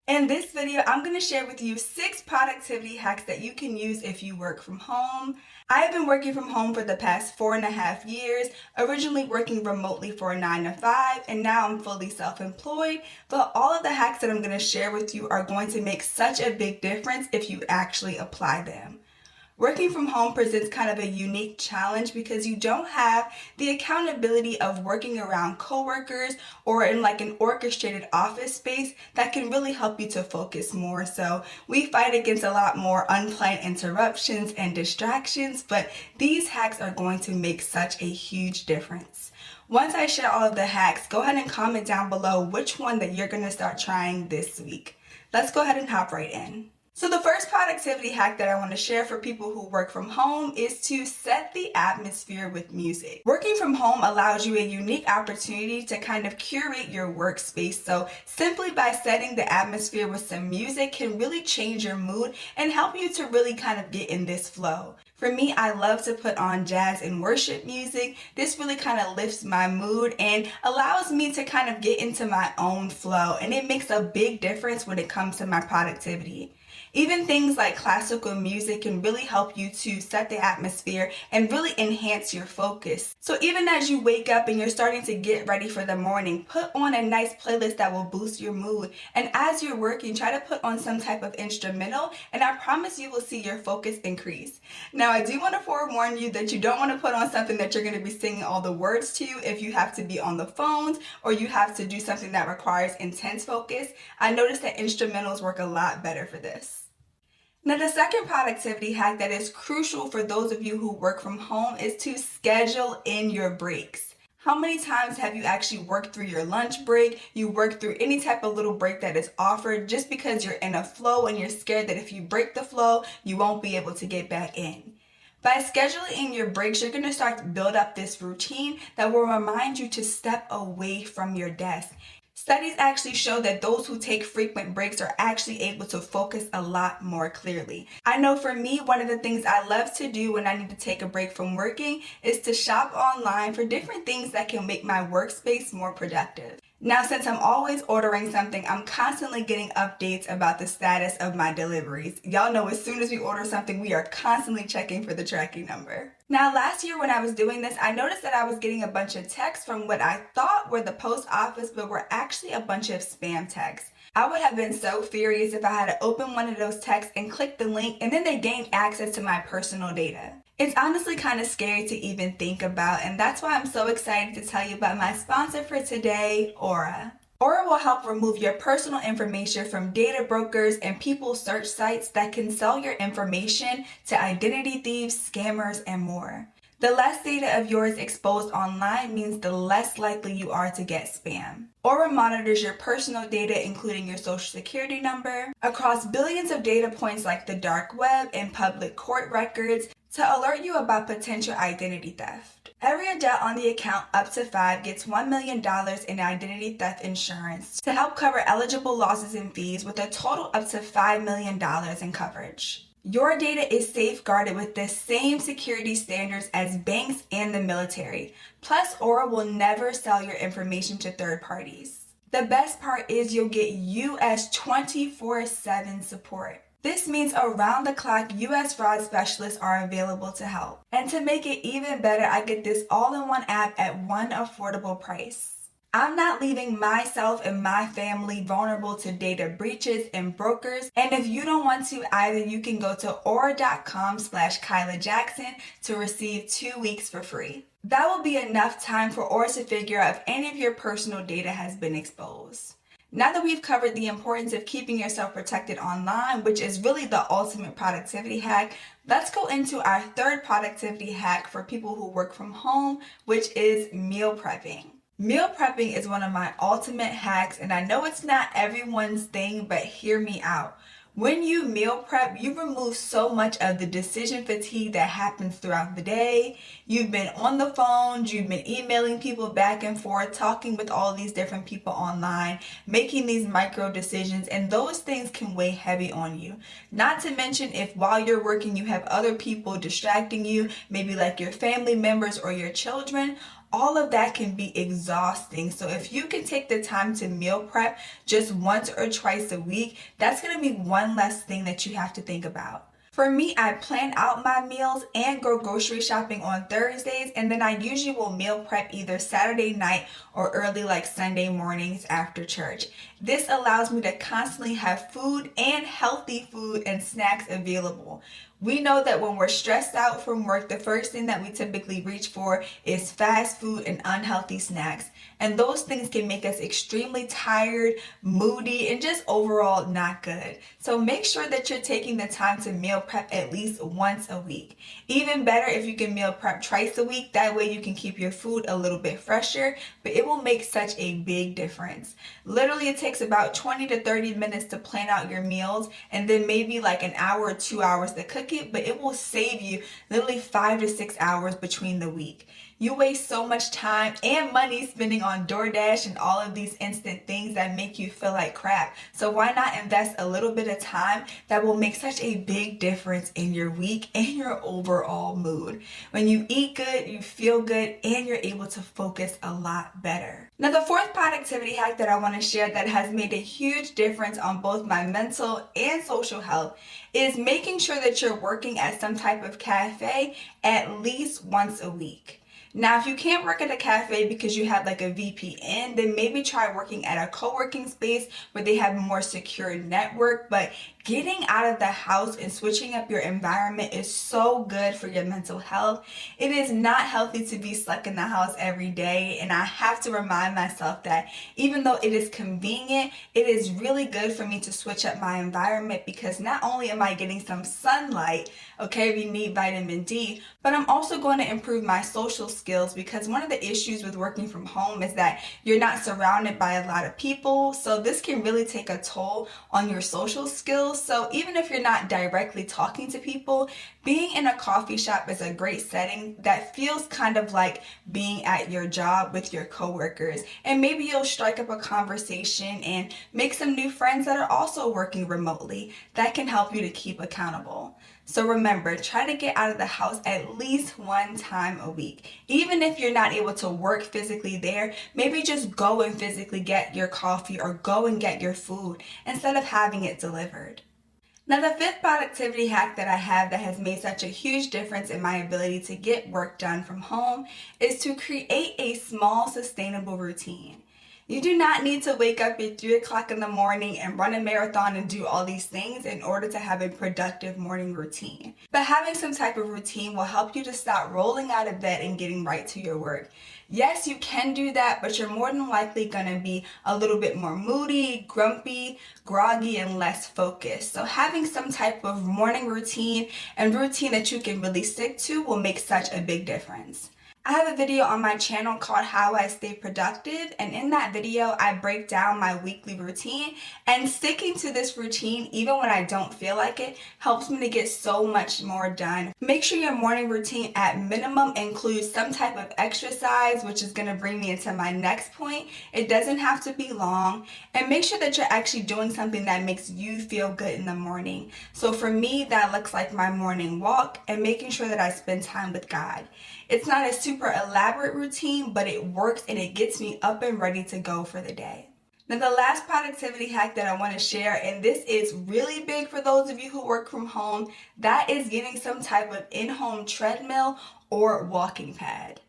In this video, I'm going to share with you 6 productivity hacks that you can use if you work from home. I have been working from home for the past 4.5 years, originally working remotely for a 9 to 5, and now I'm fully self-employed. But all of the hacks that I'm going to share with you are going to make such a big difference if you actually apply them. Working from home presents kind of a unique challenge because you don't have the accountability of working around coworkers or in like an orchestrated office space that can really help you to focus more. So we fight against a lot more unplanned interruptions and distractions, but these hacks are going to make such a huge difference. Once I share all of the hacks, go ahead and comment down below which one that you're going to start trying this week. Let's go ahead and hop right in. So the first productivity hack that I want to share for people who work from home is to set the atmosphere with music. Working from home allows you a unique opportunity to kind of curate your workspace. So simply by setting the atmosphere with some music can really change your mood and help you to really kind of get in this flow. For me, I love to put on jazz and worship music. This really kind of lifts my mood and allows me to kind of get into my own flow, and it makes a big difference when it comes to my productivity. Even things like classical music can really help you to set the atmosphere and really enhance your focus. So even as you wake up and you're starting to get ready for the morning, put on a nice playlist that will boost your mood. And as you're working, try to put on some type of instrumental, and I promise you will see your focus increase. Now, I do want to forewarn you that you don't want to put on something that you're going to be singing all the words to if you have to be on the phones or you have to do something that requires intense focus. I noticed that instrumentals work a lot better for this. Now, the second productivity hack that is crucial for those of you who work from home is to schedule in your breaks. How many times have you actually worked through your lunch break? You work through any type of little break that is offered just because you're in a flow and you're scared that if you break the flow, you won't be able to get back in. By scheduling in your breaks, you're going to start to build up this routine that will remind you to step away from your desk. Studies actually show that those who take frequent breaks are actually able to focus a lot more clearly. I know for me, one of the things I love to do when I need to take a break from working is to shop online for different things that can make my workspace more productive. Now, since I'm always ordering something, I'm constantly getting updates about the status of my deliveries. Y'all know as soon as we order something, we are constantly checking for the tracking number. Now, last year when I was doing this, I noticed that I was getting a bunch of texts from what I thought were the post office, but were actually a bunch of spam texts. I would have been so furious if I had to open one of those texts and click the link and then they gained access to my personal data. It's honestly kind of scary to even think about, and that's why I'm so excited to tell you about my sponsor for today, Aura. Aura will help remove your personal information from data brokers and people's search sites that can sell your information to identity thieves, scammers, and more. The less data of yours exposed online means the less likely you are to get spam. Aura monitors your personal data, including your social security number, across billions of data points like the dark web and public court records to alert you about potential identity theft. Every adult on the account up to 5 gets $1 million in identity theft insurance to help cover eligible losses and fees, with a total up to $5 million in coverage. Your data is safeguarded with the same security standards as banks and the military. Plus, Aura will never sell your information to third parties. The best part is you'll get US 24/7 support. This means around-the-clock US fraud specialists are available to help. And to make it even better, I get this all-in-one app at one affordable price. I'm not leaving myself and my family vulnerable to data breaches and brokers. And if you don't want to either, you can go to aura.com/Kyla Jackson to receive 2 weeks for free. That will be enough time for Aura to figure out if any of your personal data has been exposed. Now that we've covered the importance of keeping yourself protected online, which is really the ultimate productivity hack, let's go into our third productivity hack for people who work from home, which is meal prepping. Meal prepping is one of my ultimate hacks, and I know it's not everyone's thing, but hear me out. When you meal prep, you remove so much of the decision fatigue that happens throughout the day. You've been on the phones, you've been emailing people back and forth, talking with all these different people online, making these micro decisions, and those things can weigh heavy on you. Not to mention if while you're working you have other people distracting you, maybe like your family members or your children. all of that can be exhausting. So if you can take the time to meal prep just once or twice a week, that's going to be one less thing that you have to think about. For me, I plan out my meals and go grocery shopping on Thursdays, and then I usually will meal prep either Saturday night or early like Sunday mornings after church. This allows me to constantly have food and healthy food and snacks available. We know that when we're stressed out from work, the first thing that we typically reach for is fast food and unhealthy snacks. And those things can make us extremely tired, moody, and just overall not good. So make sure that you're taking the time to meal prep at least once a week. Even better if you can meal prep twice a week. That way you can keep your food a little bit fresher, but it will make such a big difference. Literally, it takes about 20 to 30 minutes to plan out your meals, and then maybe like an hour or 2 hours to cook it, but it will save you literally 5 to 6 hours between the week. You waste so much time and money spending on DoorDash and all of these instant things that make you feel like crap. So why not invest a little bit of time that will make such a big difference in your week and your overall mood? When you eat good, you feel good, and you're able to focus a lot better. Now, the fourth productivity hack that I want to share that has made a huge difference on both my mental and social health is making sure that you're working at some type of cafe at least once a week. Now, if you can't work at a cafe because you have like a VPN, then maybe try working at a co-working space where they have a more secure network. But getting out of the house and switching up your environment is so good for your mental health. It is not healthy to be stuck in the house every day, and I have to remind myself that even though it is convenient, it is really good for me to switch up my environment, because not only am I getting some sunlight, okay, we need vitamin D, but I'm also going to improve my social skills, because one of the issues with working from home is that you're not surrounded by a lot of people, so this can really take a toll on your social skills. So even if you're not directly talking to people, being in a coffee shop is a great setting that feels kind of like being at your job with your coworkers. And maybe you'll strike up a conversation and make some new friends that are also working remotely. That can help you to keep accountable. So remember, try to get out of the house at least one time a week. Even if you're not able to work physically there, maybe just go and physically get your coffee or go and get your food instead of having it delivered. Now, the fifth productivity hack that I have that has made such a huge difference in my ability to get work done from home is to create a small, sustainable routine. You do not need to wake up at 3 o'clock in the morning and run a marathon and do all these things in order to have a productive morning routine. But having some type of routine will help you to stop rolling out of bed and getting right to your work. Yes, you can do that, but you're more than likely going to be a little bit more moody, grumpy, groggy, and less focused. So having some type of morning routine and routine that you can really stick to will make such a big difference. I have a video on my channel called How I Stay Productive, and in that video I break down my weekly routine, and sticking to this routine even when I don't feel like it helps me to get so much more done. Make sure your morning routine at minimum includes some type of exercise, which is going to bring me into my next point. It doesn't have to be long, and make sure that you're actually doing something that makes you feel good in the morning. So for me, that looks like my morning walk and making sure that I spend time with God. It's not a super elaborate routine, but it works and it gets me up and ready to go for the day. Now, the last productivity hack that I want to share, and this is really big for those of you who work from home, that is getting some type of in-home treadmill or walking pad.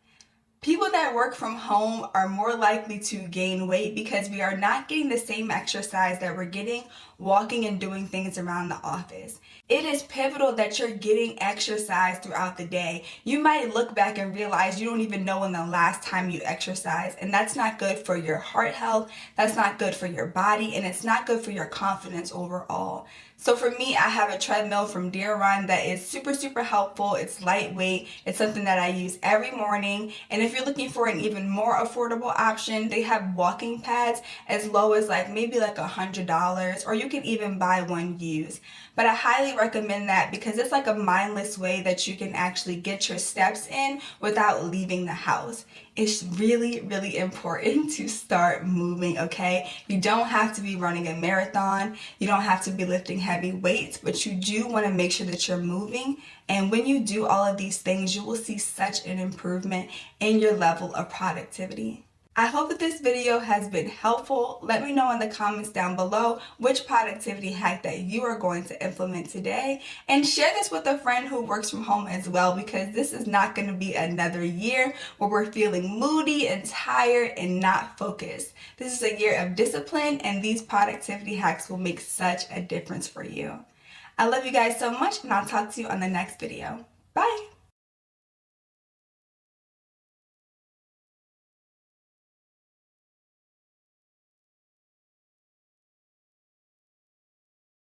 People that work from home are more likely to gain weight because we are not getting the same exercise that we're getting walking and doing things around the office. It is pivotal that you're getting exercise throughout the day. You might look back and realize you don't even know when the last time you exercised, and that's not good for your heart health, that's not good for your body, and it's not good for your confidence overall. So for me, I have a treadmill from Deer Run that is super helpful. It's lightweight. It's something that I use every morning. And if you're looking for an even more affordable option, they have walking pads as low as maybe $100, or you can even buy one used. But I highly recommend that because it's like a mindless way that you can actually get your steps in without leaving the house. it's really, really important to start moving, okay? You don't have to be running a marathon. You don't have to be lifting heavy weights, but you do want to make sure that you're moving. And when you do all of these things, you will see such an improvement in your level of productivity. I hope that this video has been helpful. Let me know in the comments down below which productivity hack that you are going to implement today, and share this with a friend who works from home as well, because this is not going to be another year where we're feeling moody and tired and not focused. This is a year of discipline, and these productivity hacks will make such a difference for you. I love you guys so much, and I'll talk to you on the next video. Bye!